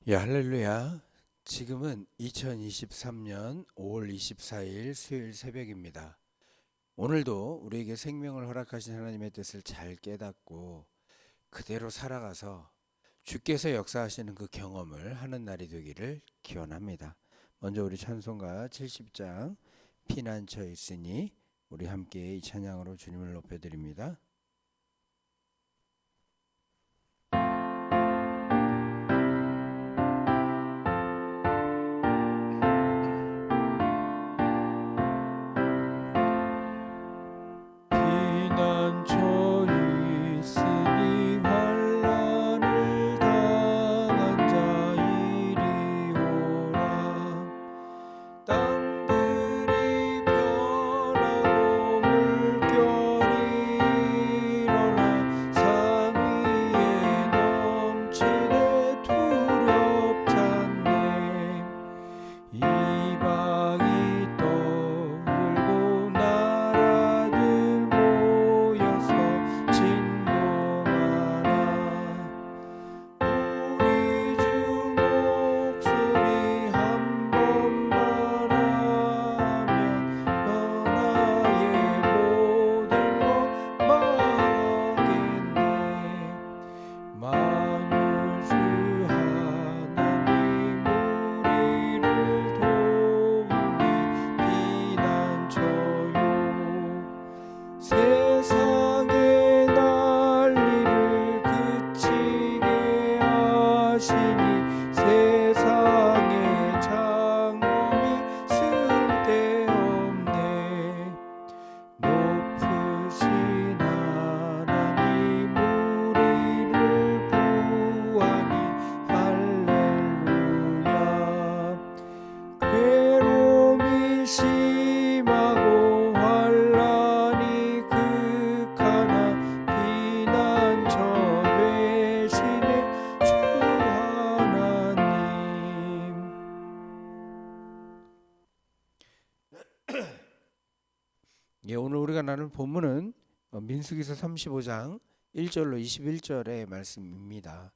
할렐루야. 지금은 2023년 5월 24일 수요일 새벽입니다. 오늘도 우리에게 생명을 허락하신 하나님의 뜻을 잘 깨닫고 그대로 살아가서 주께서 역사하시는 그 경험을 하는 날이 되기를 기원합니다. 먼저 우리 찬송가 70장 피난처에 있으니 우리 함께 이 찬양으로 주님을 높여드립니다. 오늘 우리가 나눌 본문은 민수기서 35장 1절로 21절의 말씀입니다.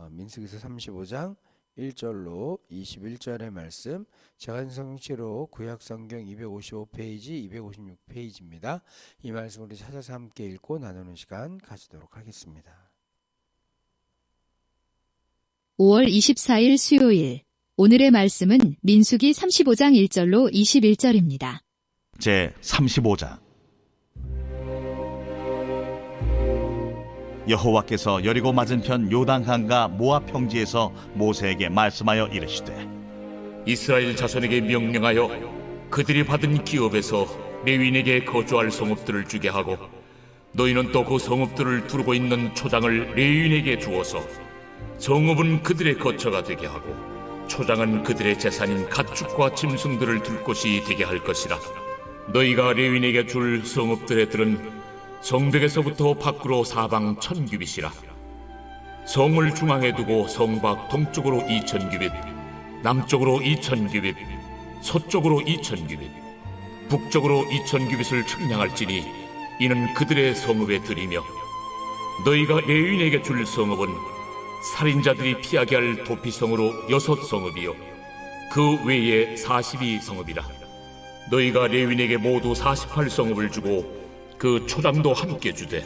민수기서 35장 1절로 21절의 말씀, 제한성취로 구약성경 255페이지, 256페이지입니다. 이 말씀 우리 찾아서 함께 읽고 나누는 시간 가지도록 하겠습니다. 5월 24일 수요일, 오늘의 말씀은 민수기 35장 1절로 21절입니다. 제 35장. 여호와께서 여리고 맞은편 요단강과 모압 평지에서 모세에게 말씀하여 이르시되, 이스라엘 자손에게 명령하여 그들이 받은 기업에서 레위인에게 거주할 성읍들을 주게 하고, 너희는 또 그 성읍들을 두르고 있는 초장을 레위인에게 주어서 성읍은 그들의 거처가 되게 하고 초장은 그들의 재산인 가축과 짐승들을 둘 곳이 되게 할 것이라. 너희가 레위인에게 줄 성읍들의 들은 성벽에서부터 밖으로 사방 1000규빗이라. 성을 중앙에 두고 성밖 동쪽으로 2000규빗, 남쪽으로 2000규빗, 서쪽으로 2000규빗, 북쪽으로 2000규빗을 측량할지니 이는 그들의 성읍의 들이며, 너희가 레위인에게 줄 성읍은 살인자들이 피하게 할 도피성으로 6성읍이요 그 외에 42성읍이라. 너희가 레위인에게 모두 48성읍을 주고 그 초장도 함께 주되,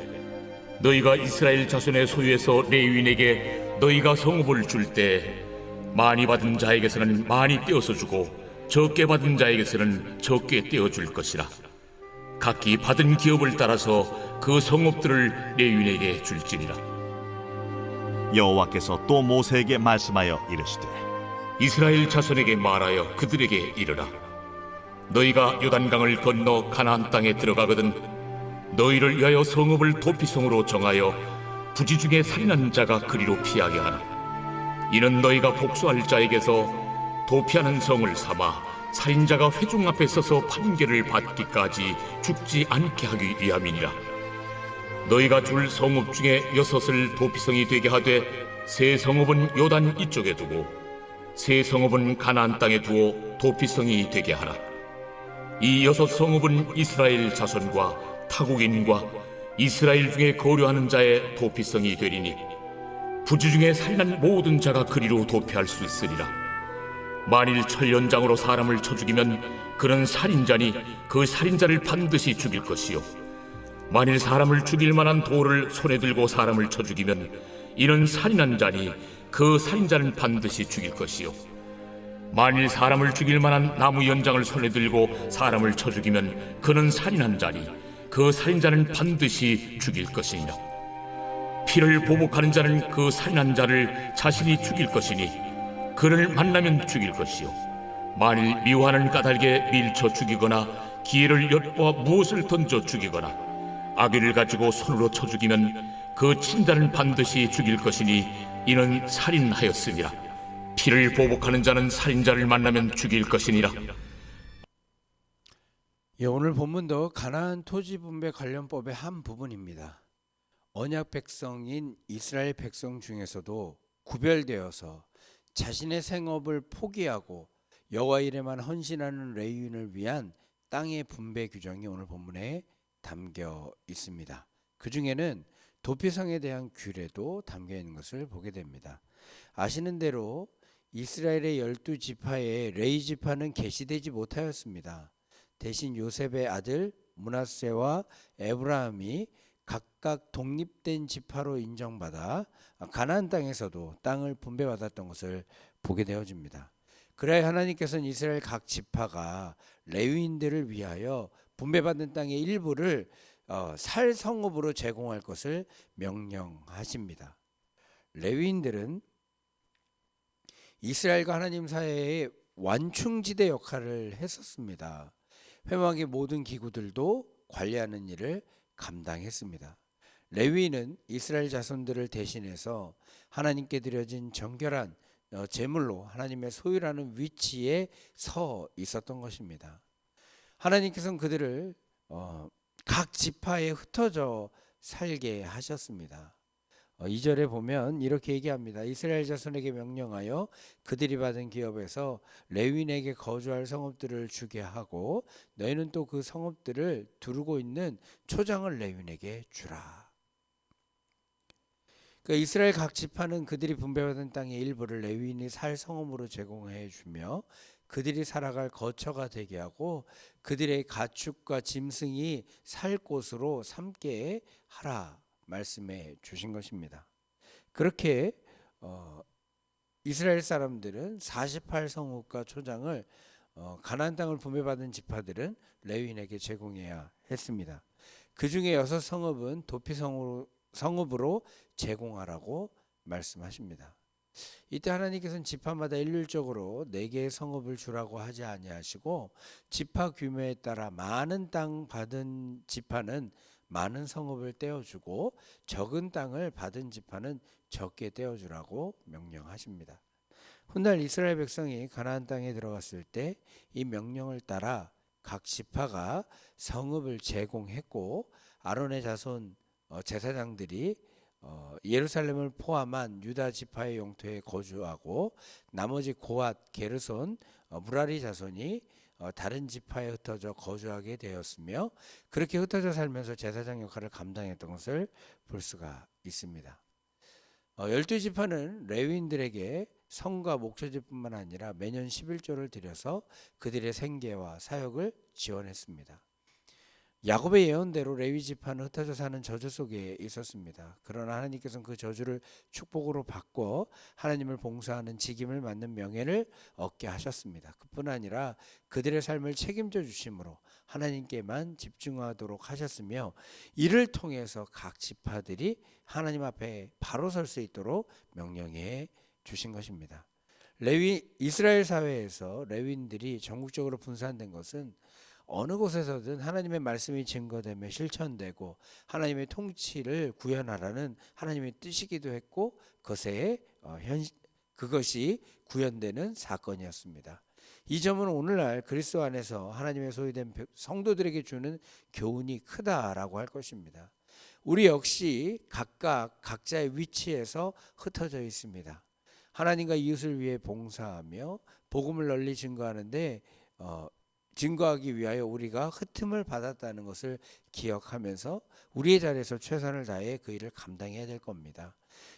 너희가 이스라엘 자손의 소유에서 레위인에게 너희가 성읍을 줄 때 많이 받은 자에게서는 많이 떼어서 주고 적게 받은 자에게서는 적게 떼어 줄 것이라. 각기 받은 기업을 따라서 그 성읍들을 레위인에게 줄지니라. 여호와께서 또 모세에게 말씀하여 이르시되, 이스라엘 자손에게 말하여 그들에게 이르라. 너희가 요단강을 건너 가나안 땅에 들어가거든 너희를 위하여 성읍을 도피성으로 정하여 부지 중에 살인한 자가 그리로 피하게 하라. 이는 너희가 복수할 자에게서 도피하는 성을 삼아 살인자가 회중 앞에 서서 판결을 받기까지 죽지 않게 하기 위함이니라. 너희가 줄 성읍 중에 6을 도피성이 되게 하되, 세 성읍은 요단 이쪽에 두고 세 성읍은 가나안 땅에 두어 도피성이 되게 하라. 이 6성읍은 이스라엘 자손과 타국인과 이스라엘 중에 거류하는 자의 도피성이 되리니, 부지 중에 살인한 모든 자가 그리로 도피할 수 있으리라. 만일 철연장으로 사람을 쳐 죽이면 그는 살인자니 그 살인자를 반드시 죽일 것이요, 만일 사람을 죽일 만한 돌을 손에 들고 사람을 쳐 죽이면 이는 살인한 자니 그 살인자는 반드시 죽일 것이요, 만일 사람을 죽일 만한 나무 연장을 손에 들고 사람을 쳐 죽이면 그는 살인한 자니 그 살인자는 반드시 죽일 것이니라. 피를 보복하는 자는 그 살인한 자를 자신이 죽일 것이니 그를 만나면 죽일 것이요, 만일 미워하는 까닭에 밀쳐 죽이거나 기회를 엿보아 무엇을 던져 죽이거나 악의를 가지고 손으로 쳐 죽이면 그 친자는 반드시 죽일 것이니 이는 살인하였음이라. 피를 보복하는 자는 살인자를 만나면 죽일 것이니라. 예, 오늘 본문도 가나안 토지 분배 관련법의 한 부분입니다. 언약 백성인 이스라엘 백성 중에서도 구별되어서 자신의 생업을 포기하고 여호와 이름만 헌신하는 레위인을 위한 땅의 분배 규정이 오늘 본문에 담겨 있습니다. 그 중에는 도피성에 대한 규례도 담겨 있는 것을 보게 됩니다. 아시는 대로 이스라엘의 12지파에 레위 지파는 계시되지 못하였습니다. 대신 요셉의 아들 므낫세와 에브라함이 각각 독립된 지파로 인정받아 가나안 땅에서도 땅을 분배받았던 것을 보게 되어집니다. 그래야 하나님께서는 이스라엘 각 지파가 레위인들을 위하여 분배받은 땅의 일부를 살 성읍으로 제공할 것을 명령하십니다. 레위인들은 이스라엘과 하나님 사이의 완충지대 역할을 했었습니다. 회막의 모든 기구들도 관리하는 일을 감당했습니다. 레위인은 이스라엘 자손들을 대신해서 하나님께 드려진 정결한 제물로 하나님의 소유라는 위치에 서 있었던 것입니다. 하나님께서는 그들을 각 지파에 흩어져 살게 하셨습니다. 2절에 보면 이렇게 얘기합니다. 이스라엘 자손에게 명령하여 그들이 받은 기업에서 레위인에게 거주할 성읍들을 주게 하고 너희는 또 그 성읍들을 두르고 있는 초장을 레위인에게 주라. 그러니까 이스라엘 각 지파는 그들이 분배받은 땅의 일부를 레위인이 살 성읍으로 제공해 주며 그들이 살아갈 거처가 되게 하고 그들의 가축과 짐승이 살 곳으로 삼게 하라 말씀해 주신 것입니다. 그렇게 이스라엘 사람들은 48성읍과 초장을 가나안 땅을 분배받은 지파들은 레위인에게 제공해야 했습니다. 그 중에 6성읍은 도피성읍으로 제공하라고 말씀하십니다. 이때 하나님께서는 지파마다 일률적으로 4개의 성읍을 주라고 하지 아니하시고 지파 규모에 따라 많은 땅 받은 지파는 많은 성읍을 떼어주고 적은 땅을 받은 지파는 적게 떼어주라고 명령하십니다. 훗날 이스라엘 백성이 가나안 땅에 들어갔을 때 이 명령을 따라 각 지파가 성읍을 제공했고 아론의 자손 제사장들이 예루살렘을 포함한 유다 지파의 영토에 거주하고 나머지 고앗, 게르손, 무라리 자손이 다른 지파에 흩어져 거주하게 되었으며 그렇게 흩어져 살면서 제사장 역할을 감당했던 것을 볼 수가 있습니다. 12지파는 레위인들에게 성과 목초지뿐만 아니라 매년 11조를 드려서 그들의 생계와 사역을 지원했습니다. 야곱의 예언대로 레위 지파는 흩어져 사는 저주 속에 있었습니다. 그러나 하나님께서는 그 저주를 축복으로 바꿔 하나님을 봉사하는 직임을 맡는 명예를 얻게 하셨습니다. 그뿐 아니라 그들의 삶을 책임져 주심으로 하나님께만 집중하도록 하셨으며 이를 통해서 각 지파들이 하나님 앞에 바로 설 수 있도록 명령해 주신 것입니다. 이스라엘 사회에서 레위인들이 전국적으로 분산된 것은 어느 곳에서든 하나님의 말씀이 증거되며 실천되고 하나님의 통치를 구현하라는 하나님의 뜻이기도 했고 그것이 구현되는 사건이었습니다. 이 점은 오늘날 그리스도 안에서 하나님의 소유된 성도들에게 주는 교훈이 크다라고 할 것입니다. 우리 역시 각자의 위치에서 흩어져 있습니다. 하나님과 이웃을 위해 봉사하며 복음을 널리 증거하는데 증거하기 위하여 우리가 흩음을 받았다는 것을 기억하면서 우리의 자리에서 최선을 다해 그 일을 감당해야 될 겁니다.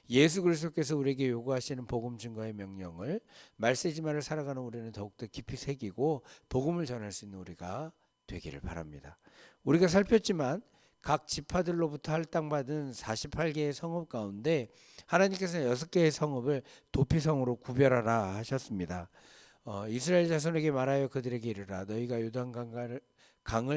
예수 그리스도께서 우리에게 요구하시는 복음 증거의 명령을 말세지만을 살아가는 우리는 더욱더 깊이 새기고 복음을 전할 수 있는 우리가 되기를 바랍니다. 우리가 살폈지만 각 지파들로부터 할당받은 48개의 성읍 가운데 하나님께서 6개의 성읍을 도피성으로 구별하라 하셨습니다. 이스라엘 자손에게 말하여 그들에게 이르라. 너희가 요단강을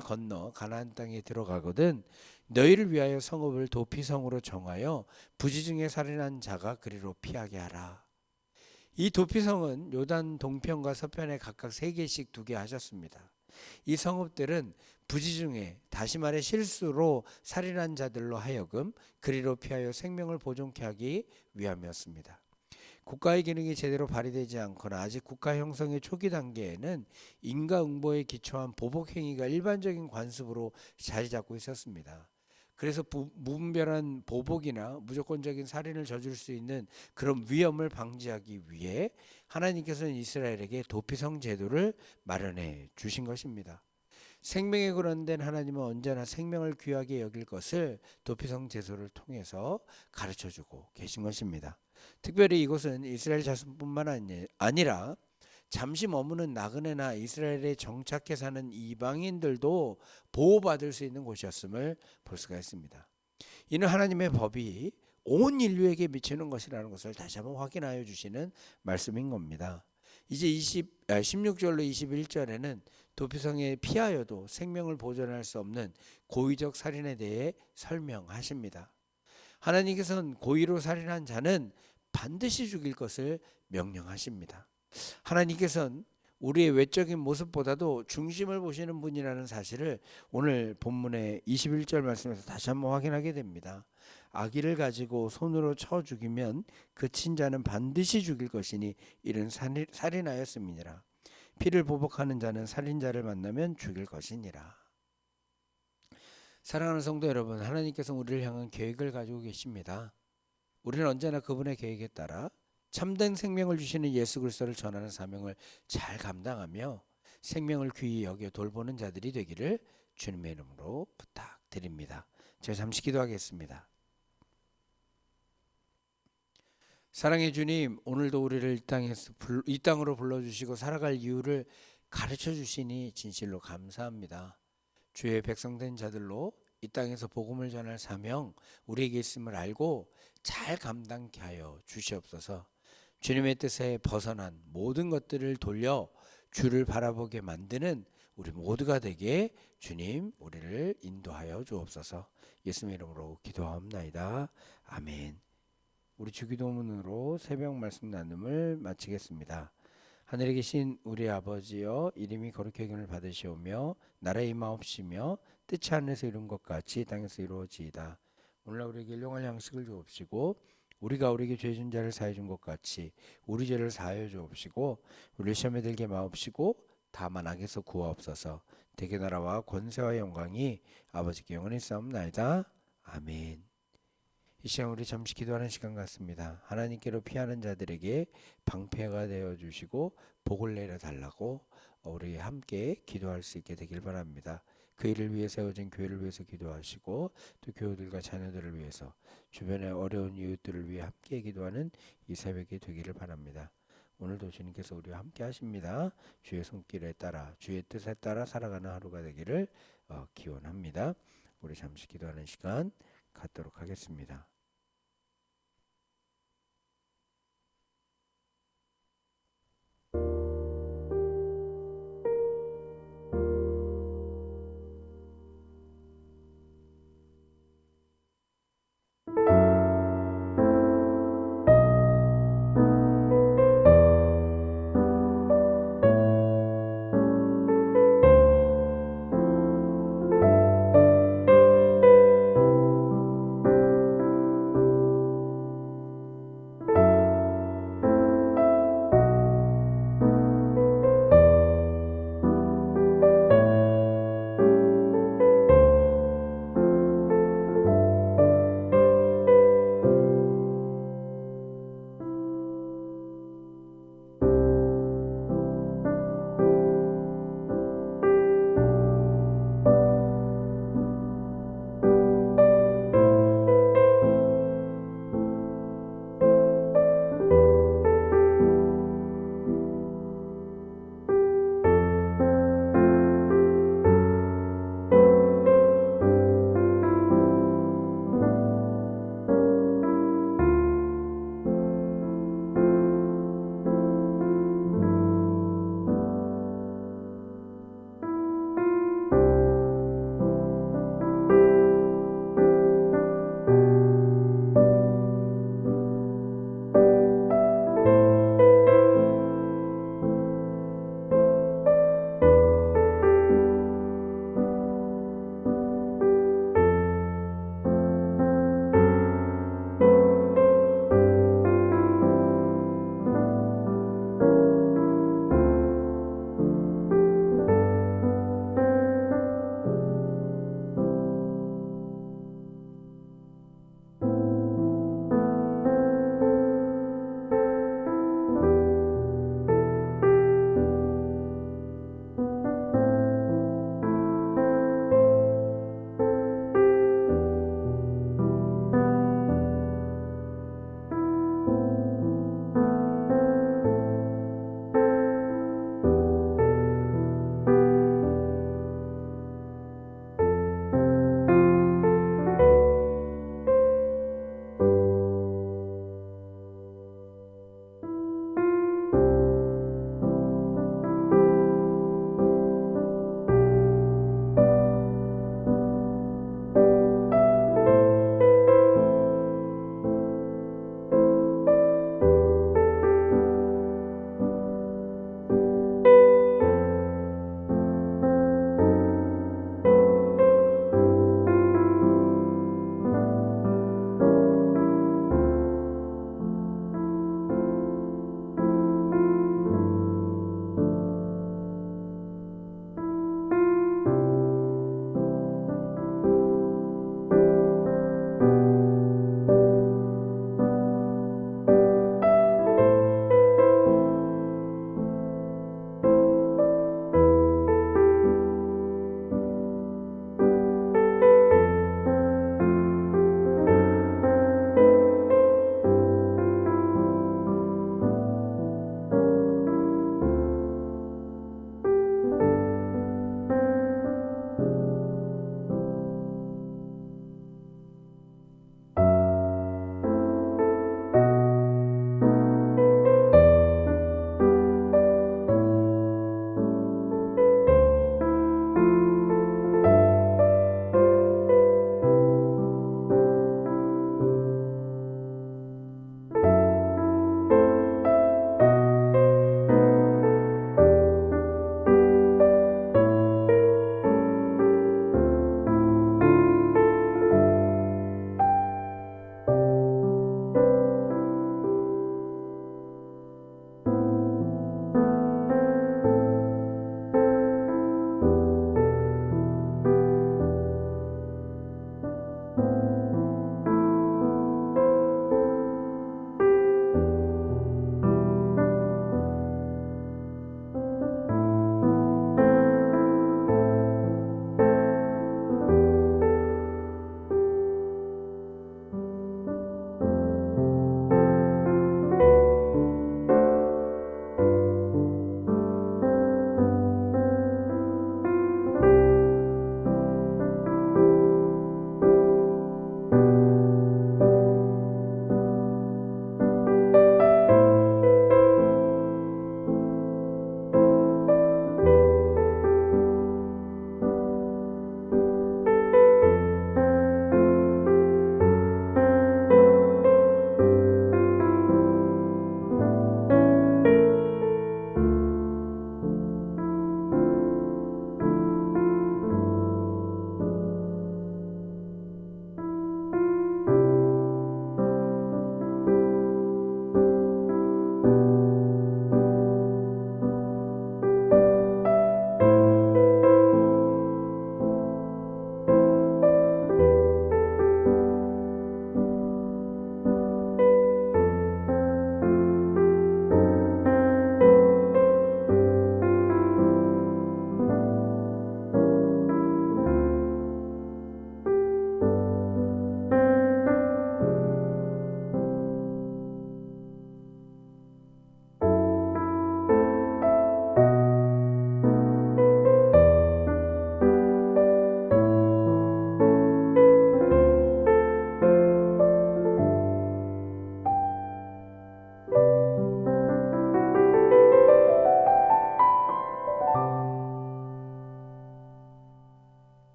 건너 가나안 땅에 들어가거든 너희를 위하여 성읍을 도피성으로 정하여 부지 중에 살인한 자가 그리로 피하게 하라. 이 도피성은 요단 동편과 서편에 각각 3개씩 두게 하셨습니다. 이 성읍들은 부지 중에 다시 말해 실수로 살인한 자들로 하여금 그리로 피하여 생명을 보존케 하기 위함이었습니다. 국가의 기능이 제대로 발휘되지 않거나 아직 국가 형성의 초기 단계에는 인과응보에 기초한 보복 행위가 일반적인 관습으로 자리 잡고 있었습니다. 그래서 무분별한 보복이나 무조건적인 살인을 저질 수 있는 그런 위험을 방지하기 위해 하나님께서는 이스라엘에게 도피성 제도를 마련해 주신 것입니다. 생명에 거론된 하나님은 언제나 생명을 귀하게 여길 것을 도피성 제도를 통해서 가르쳐주고 계신 것입니다. 특별히 이곳은 이스라엘 자손뿐만 아니라 잠시 머무는 나그네나 이스라엘에 정착해 사는 이방인들도 보호받을 수 있는 곳이었음을 볼 수가 있습니다. 이는 하나님의 법이 온 인류에게 미치는 것이라는 것을 다시 한번 확인하여 주시는 말씀인 겁니다. 이제 16절로 21절에는 도피성에 피하여도 생명을 보존할 수 없는 고의적 살인에 대해 설명하십니다. 하나님께서는 고의로 살인한 자는 반드시 죽일 것을 명령하십니다. 하나님께서는 우리의 외적인 모습보다도 중심을 보시는 분이라는 사실을 오늘 본문의 21절 말씀에서 다시 한번 확인하게 됩니다. 아기를 가지고 손으로 쳐 죽이면 그 친자는 반드시 죽일 것이니 이는 살인하였음이니라. 피를 보복하는 자는 살인자를 만나면 죽일 것이니라. 사랑하는 성도 여러분, 하나님께서 우리를 향한 계획을 가지고 계십니다. 우리는 언제나 그분의 계획에 따라 참된 생명을 주시는 예수 그리스도를 전하는 사명을 잘 감당하며 생명을 귀히 여겨 돌보는 자들이 되기를 주님의 이름으로 부탁드립니다. 제가 잠시 기도하겠습니다. 사랑의 주님, 오늘도 우리를 이 땅으로 불러주시고 살아갈 이유를 가르쳐 주시니 진실로 감사합니다. 주의 백성된 자들로 이 땅에서 복음을 전할 사명 우리에게 있음을 알고 잘 감당케 하여 주시옵소서. 주님의 뜻에 벗어난 모든 것들을 돌려 주를 바라보게 만드는 우리 모두가 되게 주님 우리를 인도하여 주옵소서. 예수님의 이름으로 기도하옵나이다. 아멘. 우리 주기도문으로 새벽 말씀 나눔을 마치겠습니다. 하늘에 계신 우리 아버지여, 이름이 거룩히 여김을 받으시오며 나라의 임하옵시며 뜻이 하늘에서 이룬 것 같이 땅에서 이루어지이다. 오늘날 우리에게 일용할 양식을 주옵시고 우리가 우리에게 죄 진 자를 사해 준 것 같이 우리 죄를 사하여 주옵시고 우리를 시험에 들게 마옵시고 다만 악에서 구하옵소서. 대개 나라와 권세와 영광이 아버지께 영원히 싸움나이다. 아멘. 이 시간 우리 잠시 기도하는 시간 같습니다. 하나님께로 피하는 자들에게 방패가 되어주시고 복을 내려달라고 우리 함께 기도할 수 있게 되길 바랍니다. 그 일을 위해 세워진 교회를 위해서 기도하시고 또 교우들과 자녀들을 위해서 주변의 어려운 이웃들을 위해 함께 기도하는 이 새벽이 되기를 바랍니다. 오늘도 주님께서 우리와 함께 하십니다. 주의 손길에 따라 주의 뜻에 따라 살아가는 하루가 되기를 기원합니다. 우리 잠시 기도하는 시간 갖도록 하겠습니다.